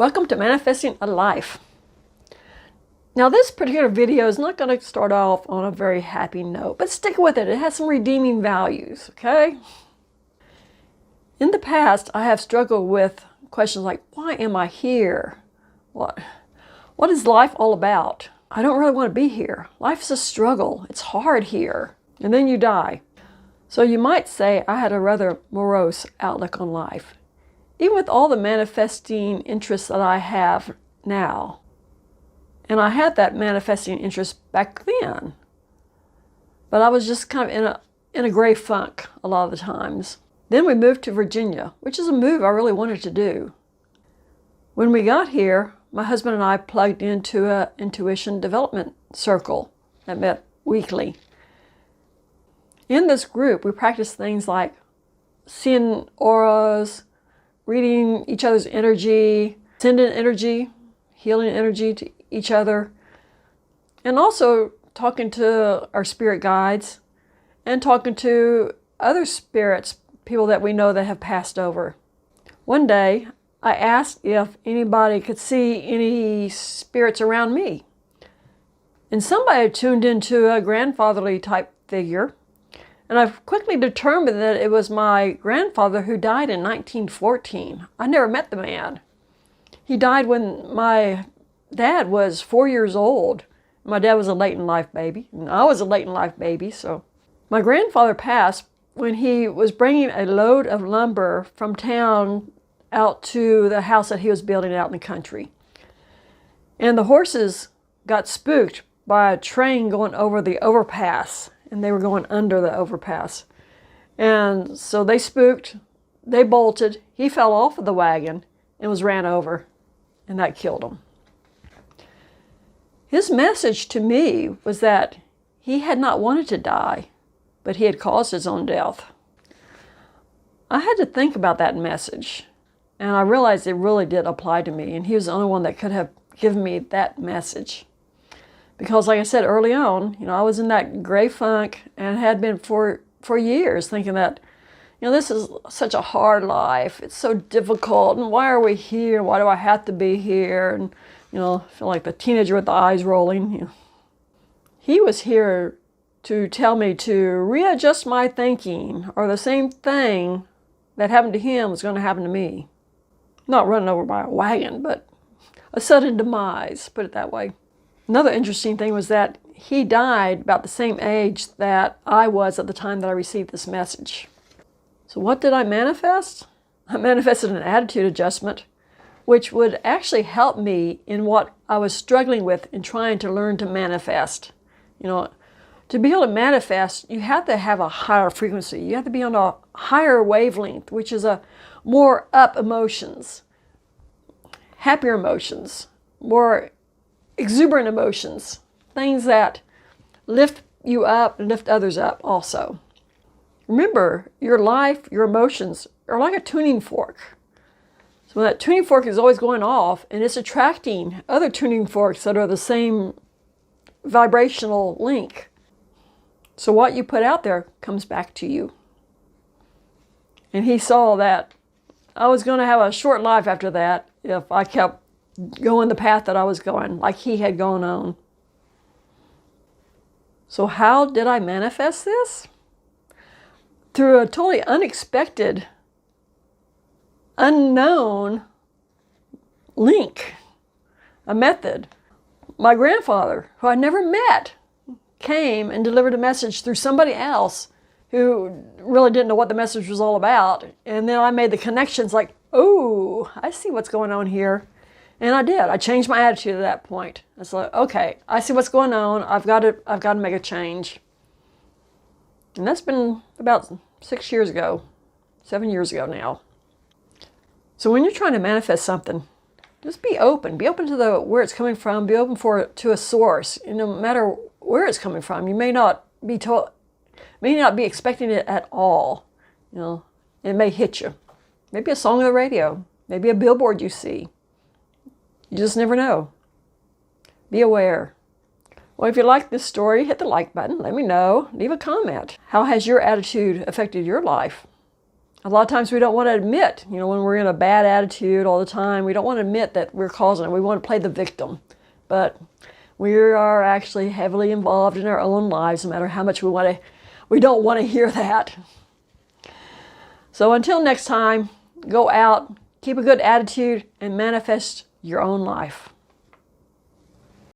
Welcome to Manifesting a Life. Now this particular video is not going to start off on a very happy note, but stick with it. It has some redeeming values, okay? In the past, I have struggled with questions like, why am I here? What is life all about? I don't really want to be here. Life's a struggle. It's hard here. And then you die. So you might say I had a rather morose outlook on life, even with all the manifesting interests that I have now. And I had that manifesting interest back then. But I was just kind of in a gray funk a lot of the times. Then we moved to Virginia, which is a move I really wanted to do. When we got here, my husband and I plugged into an intuition development circle that met weekly. In this group, we practiced things like seeing auras, reading each other's energy, sending energy, healing energy to each other, and also talking to our spirit guides and talking to other spirits, people that we know that have passed over. One day, I asked if anybody could see any spirits around me. And somebody tuned into a grandfatherly type figure. And I've quickly determined that it was my grandfather who died in 1914. I never met the man. He died when my dad was 4 years old. My dad was a late-in-life baby, and I was a late-in-life baby, so. My grandfather passed when he was bringing a load of lumber from town out to the house that he was building out in the country. And the horses got spooked by a train going over the overpass. And they were going under the overpass. And so they spooked, they bolted, he fell off of the wagon and was ran over, and that killed him. His message to me was that he had not wanted to die, but he had caused his own death. I had to think about that message, and I realized it really did apply to me, and he was the only one that could have given me that message. Because like I said early on, I was in that gray funk and had been for years thinking that, this is such a hard life. It's so difficult. And why are we here? Why do I have to be here? And, I feel like the teenager with the eyes rolling. He was here to tell me to readjust my thinking, or the same thing that happened to him was going to happen to me. Not running over by a wagon, but a sudden demise, put it that way. Another interesting thing was that he died about the same age that I was at the time that I received this message. So what did I manifest? I manifested an attitude adjustment, which would actually help me in what I was struggling with in trying to learn to manifest. To be able to manifest, you have to have a higher frequency. You have to be on a higher wavelength, which is a more up emotions, happier emotions, more exuberant emotions, things that lift you up and lift others up also. Remember, your life, your emotions are like a tuning fork. So that tuning fork is always going off, and it's attracting other tuning forks that are the same vibrational link. So what you put out there comes back to you. And he saw that I was going to have a short life after that if I kept going the path that I was going, like he had gone on. So how did I manifest this? Through a totally unexpected, unknown link, a method. My grandfather, who I never met, came and delivered a message through somebody else who really didn't know what the message was all about. And then I made the connections like, oh, I see what's going on here. And I did. I changed my attitude at that point. I was like, okay, I see what's going on. I've got to make a change. And that's been about 6 years ago, 7 years ago now. So when you're trying to manifest something, just be open. Be open to where it's coming from. Be open to a source. No matter where it's coming from, you may not be expecting it at all. It may hit you. Maybe a song on the radio. Maybe a billboard you see. You just never know. Be aware. Well, if you like this story, hit the like button. Let me know. Leave a comment. How has your attitude affected your life? A lot of times we don't want to admit, when we're in a bad attitude all the time, we don't want to admit that we're causing it. We want to play the victim. But we are actually heavily involved in our own lives, no matter how much we don't want to hear that. So until next time, go out, keep a good attitude, and manifest your own life.